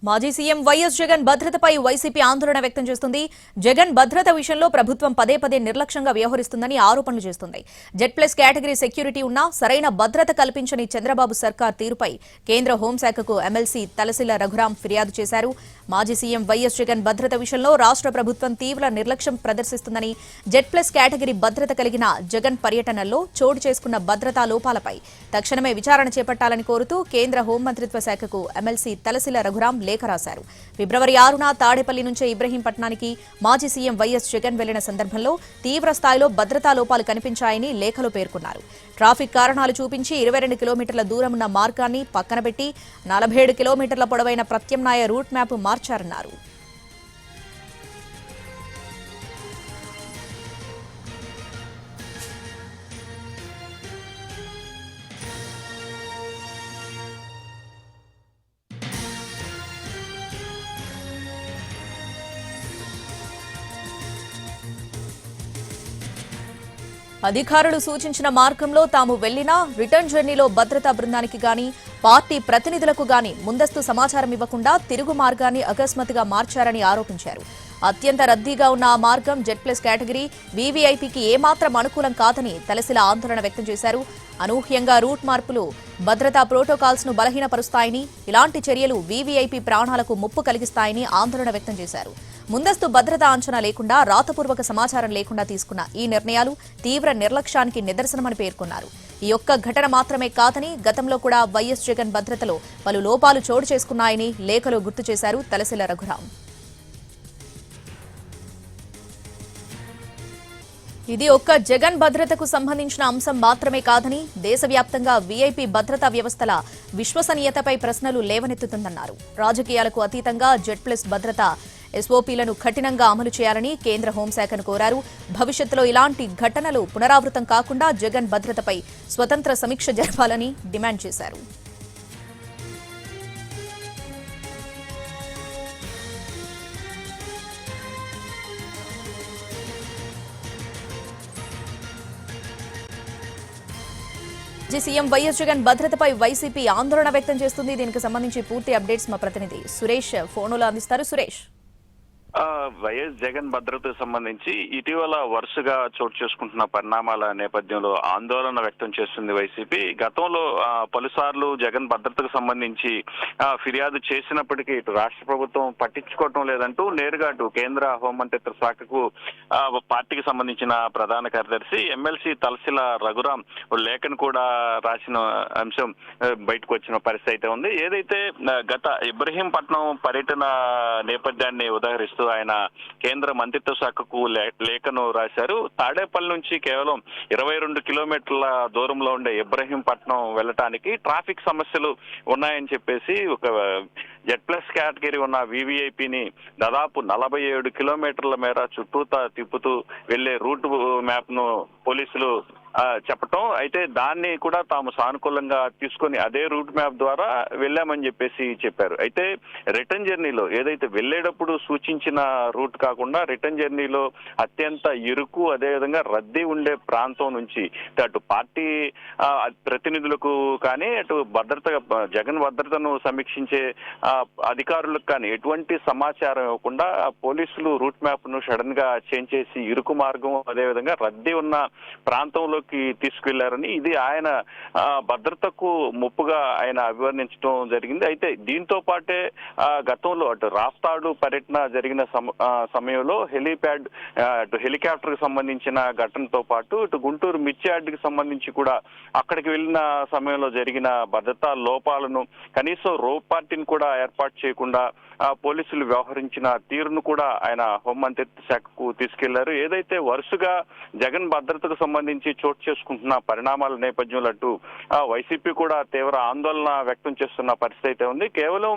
మాజీ CM YS Jagan భద్రతపై YCP ఆందోళన వ్యక్తం చేస్తుంది. జగన్ భద్రత విషయంలో ప్రభుత్వం పదే పదే నిర్లక్ష్యంగా వ్యవహరిస్తుందని ఆరోపణలు చేస్తుంది. జెడ్+ కేటగిరీ సెక్యూరిటీ ఉన్నా సరైన భద్రత కల్పించని చంద్రబాబు సర్కార్ తీరుపై కేంద్ర హోంశాఖకు ఎమ్మెల్సీ తలసిల రఘురాం ఫిర్యాదు చేశారు. మాజీ సీఎం వైఎస్ జగన్ భద్రత విషయంలో రాష్ట్ర ప్రభుత్వం తీవ్ర నిర్లక్ష్యం ప్రదర్శిస్తుందని, జెడ్+ కేటగిరీ భద్రత కలిగిన జగన్ పర్యటనల్లో చోటు చేసుకున్న భద్రతా లోపాలపై తక్షణమే విచారణ చేపట్టాలని కోరుతూ కేంద్ర హోంమంత్రిత్వ శాఖకు ఎమ్మెల్సీ తలసిల రఘురాం లేఖ రాశారు. ఫిబ్రవరి 6న తాడేపల్లి నుంచే ఇబ్రహీంపట్నానికి మాజీ సీఎం వైఎస్ జగన్ వెళ్లిన సందర్భంలో తీవ్ర స్థాయిలో భద్రతా లోపాలు కనిపించాయని లేఖలో పేర్కొన్నారు. ట్రాఫిక్ కారణాలు చూపించి 22 కిలోమీటర్ల దూరం ఉన్న మార్గాన్ని పక్కనబెట్టి 47 కిలోమీటర్ల పొడవైన ప్రత్యామ్నాయ రూట్ మ్యాప్ మార్చారన్నారు. అధికారులు సూచించిన మార్గంలో తాము వెళ్లినా రిటర్న్ జర్నీలో భద్రతా బృందానికి గాని పార్టీ ప్రతినిధులకు గాని ముందస్తు సమాచారం ఇవ్వకుండా తిరుగు మార్గాన్ని అకస్మాత్తుగా మార్చారని ఆరోపించారు. అత్యంత రద్దీగా ఉన్న ఆ మార్గం జెడ్+ కేటగిరీ వీవీఐపీకి ఏమాత్రం అనుకూలం కాదని తలసిల ఆందోళన వ్యక్తం చేశారు. అనూహ్యంగా రూట్ మార్పులు భద్రతా ప్రోటోకాల్స్ ను బలహీనపరుస్తాయని, ఇలాంటి చర్యలు వీవీఐపీ ప్రాణాలకు ముప్పు కలిగిస్తాయని ఆందోళన వ్యక్తం చేశారు. ముందస్తు భద్రతా అంచనా లేకుండా, రాతపూర్వక సమాచారం లేకుండా తీసుకున్న ఈ నిర్ణయాలు తీవ్ర నిర్లక్ష్యానికి నిదర్శనమని పేర్కొన్నారు. ఈ ఒక్క ఘటన మాత్రమే కాదని, గతంలో కూడా వైఎస్ జగన్ భద్రతలో పలు లోపాలు చోటు చేసుకున్నాయని లేఖలో గుర్తు చేశారు తలసిల రఘురాం. ఇది ఒక్క జగన్ భద్రతకు సంబంధించిన అంశం మాత్రమే కాదని, దేశవ్యాప్తంగా వీఐపీ భద్రతా వ్యవస్థల విశ్వసనీయతపై ప్రశ్నలు లేవనెత్తుతుందన్నారు. రాజకీయాలకు అతీతంగా జెడ్+ భద్రత ఎస్ఓపీలను కఠినంగా అమలు చేయాలని కేంద్ర హోంశాఖను కోరారు. భవిష్యత్తులో ఇలాంటి ఘటనలు పునరావృతం కాకుండా జగన్ భద్రతపై స్వతంత్ర సమీక్ష జరపాలని డిమాండ్ చేశారు. సీఎం వైఎస్ జగన్ భద్రతపై వైసీపీ ఆందోళన వ్యక్తం చేస్తుంది. దీనికి సంబంధించి పూర్తి అప్డేట్స్ మా ప్రతినిధి సురేష్ ఫోన్లో అందిస్తారు. సురేష్, వైఎస్ జగన్ భద్రతకు సంబంధించి ఇటీవల వరుసగా చోటు చేసుకుంటున్న పరిణామాల నేపథ్యంలో ఆందోళన వ్యక్తం చేస్తుంది వైసీపీ. గతంలో పలుసార్లు జగన్ భద్రతకు సంబంధించి ఫిర్యాదు చేసినప్పటికీ ఇటు రాష్ట్ర ప్రభుత్వం పట్టించుకోవటం లేదంటూ నేరుగా అటు కేంద్ర హోంమంత్రిత్వ శాఖకు పార్టీకి సంబంధించిన ప్రధాన కార్యదర్శి ఎమ్మెల్సీ తలసిల రఘురాం లేఖను కూడా రాసిన అంశం బయటకు వచ్చిన పరిస్థితి అయితే ఉంది. ఏదైతే గత ఇబ్రహీంపట్నం పర్యటన నేపథ్యాన్ని ఉదహరిస్తూ ఆయన కేంద్ర మంత్రిత్వ శాఖకు లేఖను రాశారు. తాడేపల్లి నుంచి కేవలం 22 కిలోమీటర్ల దూరంలో ఉండే ఇబ్రహీంపట్నం వెళ్లటానికి ట్రాఫిక్ సమస్యలు ఉన్నాయని చెప్పేసి ఒక జెడ్+ కేటగిరీ ఉన్న వీవీఐపీని దాదాపు 47 కిలోమీటర్ల మేర చుట్టూతా తిప్పుతూ వెళ్లే రూట్ మ్యాప్ ను పోలీసులు చెప్పటం, అయితే దాన్ని కూడా తాము సానుకూలంగా తీసుకొని అదే రూట్ మ్యాప్ ద్వారా వెళ్ళామని చెప్పేసి చెప్పారు. అయితే రిటర్న్ జర్నీలో ఏదైతే వెళ్లేటప్పుడు సూచించిన రూట్ కాకుండా రిటర్న్ జర్నీలో అత్యంత ఇరుకు, అదేవిధంగా రద్దీ ఉండే ప్రాంతం నుంచి అటు పార్టీ ప్రతినిధులకు కానీ అటు జగన్ భద్రతను సమీక్షించే అధికారులకు కానీ ఎటువంటి సమాచారం ఇవ్వకుండా పోలీసులు రూట్ మ్యాప్ ను సడన్ గా చేంజ్ చేసి ఇరుకు మార్గం, అదేవిధంగా రద్దీ ఉన్న ప్రాంతంలో తీసుకెళ్లారని, ఇది ఆయన భద్రతకు ముప్పుగా ఆయన అభివర్ణించడం జరిగింది. అయితే దీంతో పాటే గతంలో అటు రాప్తాడు పర్యటన జరిగిన సమయంలో హెలీప్యాడ్ అటు హెలికాప్టర్ కు సంబంధించిన ఘటనతో పాటు ఇటు గుంటూరు మిర్చియార్డ్ కి సంబంధించి కూడా అక్కడికి వెళ్లిన సమయంలో జరిగిన భద్రతా లోపాలను, కనీసం రోప్ పార్టీని కూడా ఏర్పాటు చేయకుండా పోలీసులు వ్యవహరించిన తీరును కూడా ఆయన హోంమంత్రిత్వ శాఖకు తీసుకెళ్లారు. ఏదైతే వరుసగా జగన్ భద్రతకు సంబంధించి చోటు చేసుకుంటున్న పరిణామాల నేపథ్యంలో అటు వైసీపీ కూడా తీవ్ర ఆందోళన వ్యక్తం చేస్తున్న పరిస్థితి అయితే ఉంది. కేవలం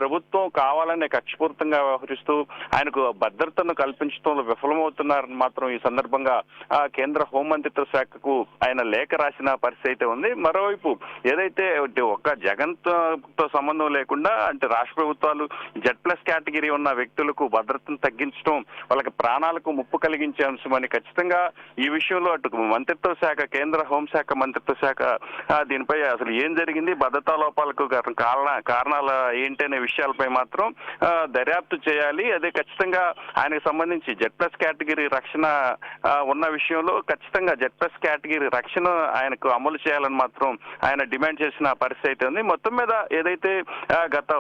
ప్రభుత్వం కావాలనే కక్షపూరితంగా వ్యవహరిస్తూ ఆయనకు భద్రతను కల్పించడంలో విఫలమవుతున్నారని మాత్రం ఈ సందర్భంగా కేంద్ర హోంమంత్రిత్వ శాఖకు ఆయన లేఖ రాసిన పరిస్థితి అయితే ఉంది. మరోవైపు ఏదైతే ఒక్క జగన్ తో సంబంధం లేకుండా అంటే రాష్ట్ర ప్రభుత్వాలు జెడ్+ కేటగిరీ ఉన్న వ్యక్తులకు భద్రతను తగ్గించడం వాళ్ళకి ప్రాణాలకు ముప్పు కలిగించే అంశమని ఖచ్చితంగా ఈ విషయంలో అటు మంత్రిత్వ శాఖ, కేంద్ర హోంశాఖ మంత్రిత్వ శాఖ దీనిపై అసలు ఏం జరిగింది, భద్రతా లోపాలకు కారణాలు ఏంటి అనే విషయాలపై మాత్రం దర్యాప్తు చేయాలి. అదే ఖచ్చితంగా ఆయనకు సంబంధించి Z+ కేటగిరీ రక్షణ ఉన్న విషయంలో ఖచ్చితంగా Z+ కేటగిరీ రక్షణ ఆయనకు అమలు చేయాలని మాత్రం ఆయన డిమాండ్ చేసిన పరిస్థితి అయితే ఉంది. మొత్తం మీద ఏదైతే గత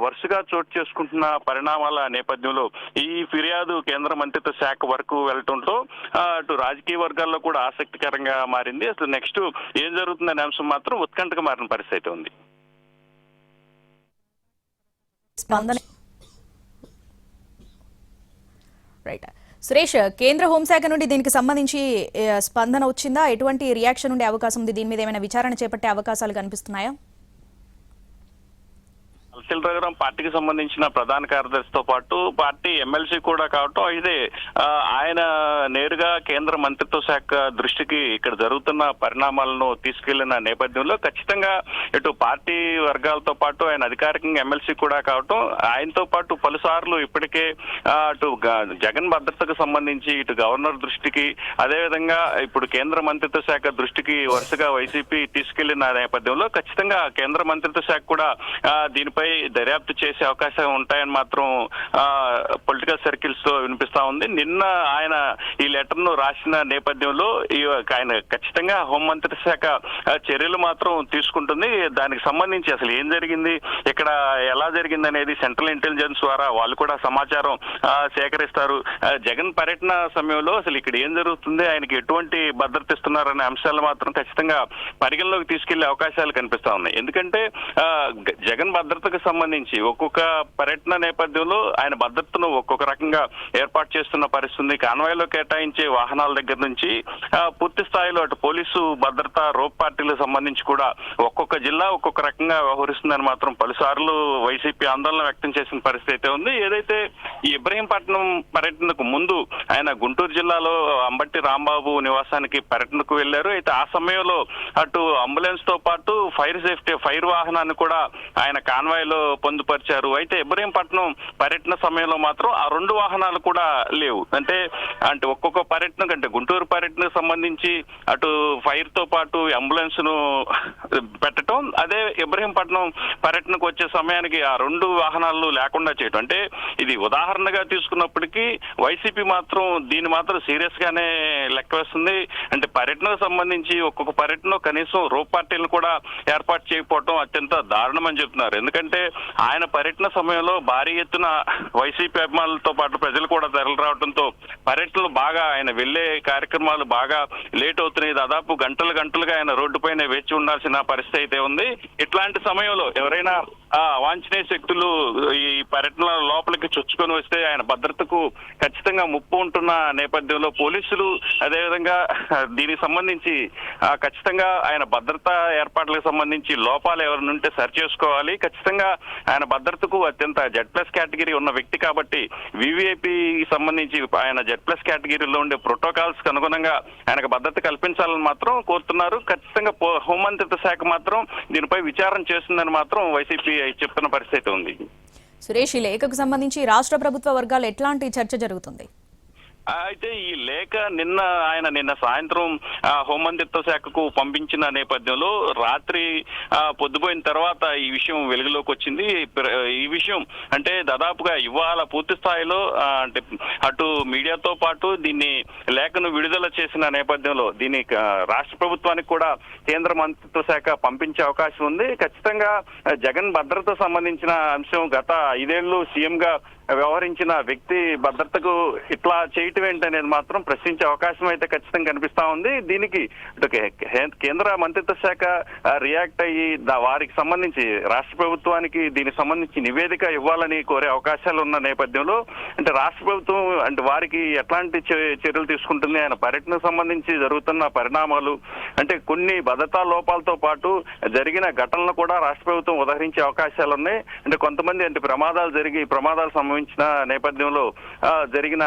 వరుసగా చోటు చేసుకుంటున్న పరిణామాల నేపథ్యంలో ఈ ఫిర్యాదు కేంద్ర మంత్రిత్వ శాఖ వరకు వెళ్లడంతో అటు రాజకీయ వర్గాల్లో కూడా ఆసక్తికరంగా మారింది. అసలు నెక్స్ట్ ఏం జరుగుతుందనే అంశం మాత్రం ఉత్కంఠగా మారిన పరిస్థితి అయితే ఉంది. రైట్ సురేష్, కేంద్ర హోంశాఖ నుండి దీనికి సంబంధించి స్పందన వచ్చిందా? ఎటువంటి రియాక్షన్ ఉండే అవకాశం ఉంది? దీని మీద ఏమైనా విచారణ చేపట్టే అవకాశాలు కనిపిస్తున్నాయా? అల్సిల్ రఘురాం పార్టీకి సంబంధించిన ప్రధాన కార్యదర్శితో పాటు పార్టీ ఎమ్మెల్సీ కూడా కావటం, అయితే ఆయన నేరుగా కేంద్ర మంత్రిత్వ శాఖ దృష్టికి ఇక్కడ జరుగుతున్న పరిణామాలను తీసుకెళ్లిన నేపథ్యంలో ఖచ్చితంగా ఇటు పార్టీ వర్గాలతో పాటు ఆయన అధికారికంగా ఎమ్మెల్సీ కూడా కావటం, ఆయనతో పాటు పలుసార్లు ఇప్పటికే అటు జగన్ భద్రతకు సంబంధించి ఇటు గవర్నర్ దృష్టికి, అదేవిధంగా ఇప్పుడు కేంద్ర మంత్రిత్వ శాఖ దృష్టికి వరుసగా వైసీపీ తీసుకెళ్లిన నేపథ్యంలో ఖచ్చితంగా కేంద్ర మంత్రిత్వ శాఖ కూడా దీనిపై దర్యాప్తు చేసే అవకాశం ఉంటాయని మాత్రం పొలిటికల్ సర్కిల్స్ లో వినిపిస్తా ఉంది. నిన్న ఆయన ఈ లెటర్ ను రాసిన నేపథ్యంలో ఆయన ఖచ్చితంగా హోంమంత్రి శాఖ చర్యలు మాత్రం తీసుకుంటుంది. దానికి సంబంధించి అసలు ఏం జరిగింది, ఇక్కడ ఎలా జరిగింది అనేది సెంట్రల్ ఇంటెలిజెన్స్ ద్వారా వాళ్ళు కూడా సమాచారం సేకరిస్తారు. జగన్ పర్యటన సమయంలో అసలు ఇక్కడ ఏం జరుగుతుంది, ఆయనకి ఎటువంటి భద్రత ఇస్తున్నారనే అంశాలు మాత్రం ఖచ్చితంగా పరిగణలోకి తీసుకెళ్లే అవకాశాలు కనిపిస్తా ఉన్నాయి. ఎందుకంటే జగన్ భద్రతకు సంబంధించి ఒక్కొక్క పర్యటన నేపథ్యంలో ఆయన భద్రతను ఒక్కొక్క రకంగా ఏర్పాటు చేస్తున్న పరిస్థితి. కాన్వాయ్లో కేటాయించే వాహనాల దగ్గర నుంచి పూర్తి స్థాయిలో అటు పోలీసు భద్రత, రోప్ పార్టీలకు సంబంధించి కూడా ఒక్కొక్క జిల్లా ఒక్కొక్క రకంగా వ్యవహరిస్తుందని మాత్రం పలుసార్లు వైసీపీ ఆందోళన వ్యక్తం చేసిన పరిస్థితి అయితే ఉంది. ఏదైతే ఈ ఇబ్రహీంపట్నం పర్యటనకు ముందు ఆయన గుంటూరు జిల్లాలో అంబట్టి రాంబాబు నివాసానికి పర్యటనకు వెళ్లారు. అయితే ఆ సమయంలో అటు అంబులెన్స్ తో పాటు ఫైర్ వాహనాన్ని కూడా ఆయన కాన్వాయ్లో పొందుపరిచారు. అయితే ఇబ్రహీంపట్నం పర్యటన సమయంలో మాత్రం ఆ 2 వాహనాలు కూడా లేవు. అంటే ఒక్కొక్క పర్యటన కంటే గుంటూరు పర్యటనకు సంబంధించి అటు ఫైర్ తో పాటు అంబులెన్స్ ను పెట్టడం, అదే ఇబ్రహీంపట్నం పర్యటనకు వచ్చే సమయానికి ఆ 2 వాహనాలు లేకుండా చేయడం, అంటే ఇది ఉదాహరణగా తీసుకున్నప్పటికీ వైసీపీ మాత్రం దీన్ని మాత్రం సీరియస్ గానే లెక్క వేస్తుంది. అంటే పర్యటనకు సంబంధించి ఒక్కొక్క పర్యటన కనీసం రోప్ పార్టీలను కూడా ఏర్పాటు చేయకపోవడం అత్యంత దారుణమని చెప్తున్నారు. ఎందుకంటే ఆయన పర్యటన సమయంలో భారీ ఎత్తున వైసీపీ అభిమానులతో పాటు ప్రజలు కూడా తరలి రావడంతో పర్యటనలు బాగా ఆయన వెళ్లే కార్యక్రమాలు బాగా లేట్ అవుతున్నాయి. దాదాపు గంటలుగా ఆయన రోడ్డుపైన వేచి ఉండాల్సిన పరిస్థితి అయితే ఉంది. ఇట్లాంటి సమయంలో ఎవరైనా అవాంఛనీయ శక్తులు ఈ పర్యటన లోపలికి చొచ్చుకొని వస్తే ఆయన భద్రతకు ఖచ్చితంగా ముప్పు ఉంటున్న నేపథ్యంలో పోలీసులు, అదేవిధంగా దీనికి సంబంధించి ఖచ్చితంగా ఆయన భద్రతా ఏర్పాట్లకు సంబంధించి లోపాలు ఎవరిని ఉంటే సరి చేసుకోవాలి. ఖచ్చితంగా ఆయన భద్రతకు అత్యంత Z+ కేటగిరీ ఉన్న వ్యక్తి కాబట్టి వివిఐపి సంబంధించి ఆయన Z+ కేటగిరీలో ఉండే ప్రోటోకాల్స్ కు అనుగుణంగా ఆయనకు భద్రత కల్పించాలని మాత్రం కోరుతున్నారు. ఖచ్చితంగా హోంమంత్రిత్వ శాఖ మాత్రం దీనిపై విచారణ చేస్తుందని మాత్రం వైసీపీ చెప్తున్న పరిస్థితి ఉంది. సురేష్, ఈ లేఖకు సంబంధించి రాష్ట్ర ప్రభుత్వ వర్గాలు ఎట్లాంటి చర్చ జరుగుతుంది? అయితే ఈ లేఖ నిన్న సాయంత్రం హోంమంత్రిత్వ శాఖకు పంపించిన నేపథ్యంలో రాత్రి పొద్దుపోయిన తర్వాత ఈ విషయం వెలుగులోకి వచ్చింది. ఈ విషయం అంటే దాదాపుగా ఇవాళ పూర్తి స్థాయిలో అంటే అటు మీడియాతో పాటు దీన్ని లేఖను విడుదల చేసిన నేపథ్యంలో దీన్ని రాష్ట్ర ప్రభుత్వానికి కూడా కేంద్ర మంత్రిత్వ శాఖ పంపించే అవకాశం ఉంది. ఖచ్చితంగా జగన్ భద్రత సంబంధించిన అంశం గత 5 ఏళ్లు సీఎంగా వ్యవహరించిన వ్యక్తి భద్రతకు ఇట్లా చేయటం ఏంటనేది మాత్రం ప్రశ్నించే అవకాశం అయితే ఖచ్చితంగా కనిపిస్తా ఉంది. దీనికి కేంద్ర మంత్రిత్వ శాఖ రియాక్ట్ అయ్యి వారికి సంబంధించి రాష్ట్ర ప్రభుత్వానికి దీనికి సంబంధించి నివేదిక ఇవ్వాలని కోరే అవకాశాలు ఉన్న నేపథ్యంలో అంటే రాష్ట్ర ప్రభుత్వం అంటే వారికి ఎట్లాంటి చర్యలు తీసుకుంటుంది, ఆయన పర్యటనకు సంబంధించి జరుగుతున్న పరిణామాలు అంటే కొన్ని భద్రతా లోపాలతో పాటు జరిగిన ఘటనలు కూడా రాష్ట్ర ప్రభుత్వం ఉదహరించే అవకాశాలు ఉన్నాయి. అంటే కొంతమంది అంటే ప్రమాదాలు సంబంధించిన నేపథ్యంలో జరిగిన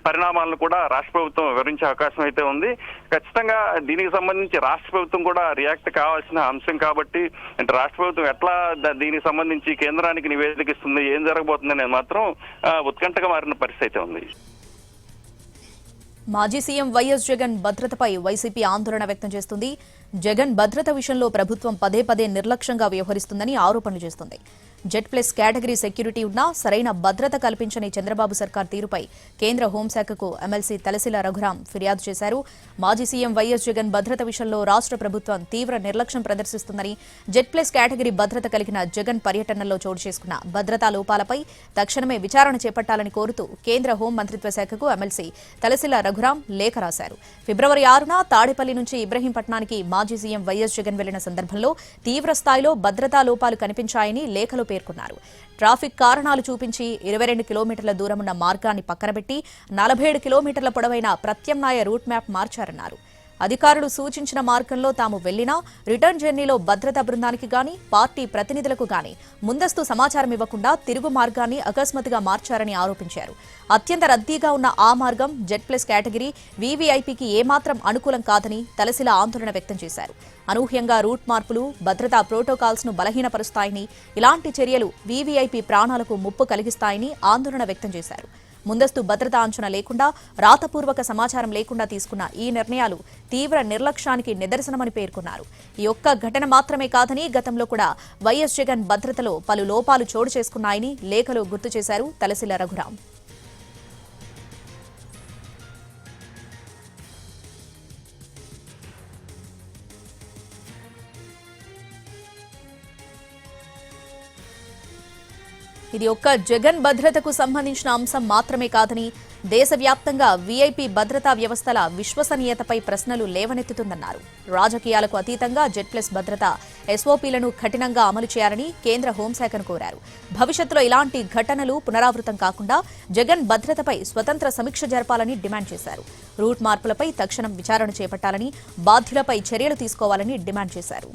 పరిణామాలను కూడా రాష్ట్ర ప్రభుత్వం వివరించే అవకాశం అయితే ఉంది. ఖచ్చితంగా దీనికి సంబంధించి రాష్ట్ర ప్రభుత్వం కూడా రియాక్ట్ కావాల్సిన అంశం కాబట్టి అంటే రాష్ట్ర ప్రభుత్వం ఎట్లా దీనికి సంబంధించి కేంద్రానికి నివేదిక ఇస్తుంది, ఏం జరగబోతుంది అనేది మాత్రం ఉత్కంఠగా మారిన పరిస్థితి అయితే ఉంది. మాజీ సీఎం వైఎస్ జగన్ భద్రతపై వైసీపీ ఆందోళన వ్యక్తం చేస్తుంది. జగన్ భద్రత విషయంలో ప్రభుత్వం పదే పదే నిర్లక్ష్యంగా వ్యవహరిస్తుందని ఆరోపణలు చేస్తుంది. జెడ్ ప్లస్ కేటగిరీ సెక్యూరిటీ ఉన్నా సరైన భద్రత కల్పించని చంద్రబాబు సర్కార్ తీరుపై కేంద్ర హోంశాఖకు ఎమ్మెల్సీ తలసిల రఘురాం ఫిర్యాదు చేశారు. మాజీ సీఎం వైఎస్ జగన్ భద్రత విషయంలో రాష్ట్ర ప్రభుత్వం తీవ్ర నిర్లక్ష్యం ప్రదర్శిస్తుందని, జెడ్ ప్లస్ కేటగిరీ భద్రత కలిగిన జగన్ పర్యటనలో చోటు చేసుకున్న భద్రతా లోపాలపై తక్షణమే విచారణ చేపట్టాలని కోరుతూ కేంద్ర హోం మంత్రిత్వ శాఖకు ఎమ్మెల్సీ తలసిల రఘురాం లేఖ రాశారు. ఫిబ్రవరి 6న తాడేపల్లి నుంచి ఇబ్రహీంపట్నానికి మాజీ సీఎం వైఎస్ జగన్ వెళ్లిన సందర్భంలో తీవ్ర స్థాయిలో భద్రతా లోపాలు కనిపించాయని లేఖలో పేర్కొన్నారు. ట్రాఫిక్ కారణాలు చూపించి 22 కిలోమీటర్ల దూరమున్న మార్గాన్ని పక్కనబెట్టి 47 కిలోమీటర్ల పొడవైన ప్రత్యామ్నాయ రూట్ మ్యాప్ మార్చారన్నారు. అధికారులు సూచించిన మార్గంలో తాము వెళ్లినా రిటర్న్ జర్నీలో భద్రతా బృందానికి గాని పార్టీ ప్రతినిధులకు గాని ముందస్తు సమాచారం ఇవ్వకుండా తిరుగు మార్గాన్ని అకస్మాత్తుగా మార్చారని ఆరోపించారు. అత్యంత రద్దీగా ఉన్న ఆ మార్గం జెడ్ ప్లస్ కేటగిరీ వీవీఐపీకి ఏమాత్రం అనుకూలం కాదని తలసిల ఆందోళన వ్యక్తం చేశారు. అనూహ్యంగా రూట్ మార్పులు భద్రతా ప్రోటోకాల్స్ ను బలహీనపరుస్తాయని, ఇలాంటి చర్యలు వీవీఐపీ ప్రాణాలకు ముప్పు కలిగిస్తాయని ఆందోళన వ్యక్తం చేశారు. ముందస్తు భద్రతా అంచనా లేకుండా, రాతపూర్వక సమాచారం లేకుండా తీసుకున్న ఈ నిర్ణయాలు తీవ్ర నిర్లక్ష్యానికి నిదర్శనమని పేర్కొన్నారు. ఈ ఒక్క ఘటన మాత్రమే కాదని గతంలో కూడా వైఎస్ జగన్ భద్రతలో పలు లోపాలు చోటు చేసుకున్నాయని లేఖలో గుర్తు చేశారు తలసిల రఘురాం. ఇది ఒక్క జగన్ భద్రతకు సంబంధించిన అంశం మాత్రమే కాదని, దేశవ్యాప్తంగా వీఐపీ భద్రతా వ్యవస్థల విశ్వసనీయతపై ప్రశ్నలు లేవనెత్తుతుందన్నారు. రాజకీయాలకు అతీతంగా జెడ్ ప్లస్ భద్రత ఎస్ఓపీలను కఠినంగా అమలు చేయాలని కేంద్ర హోంశాఖను కోరారు. భవిష్యత్తులో ఇలాంటి ఘటనలు పునరావృతం కాకుండా జగన్ భద్రతపై స్వతంత్ర సమీక్ష జరపాలని డిమాండ్ చేశారు. రూట్ మార్పులపై తక్షణం విచారణ చేపట్టాలని, బాధ్యులపై చర్యలు తీసుకోవాలని డిమాండ్ చేశారు.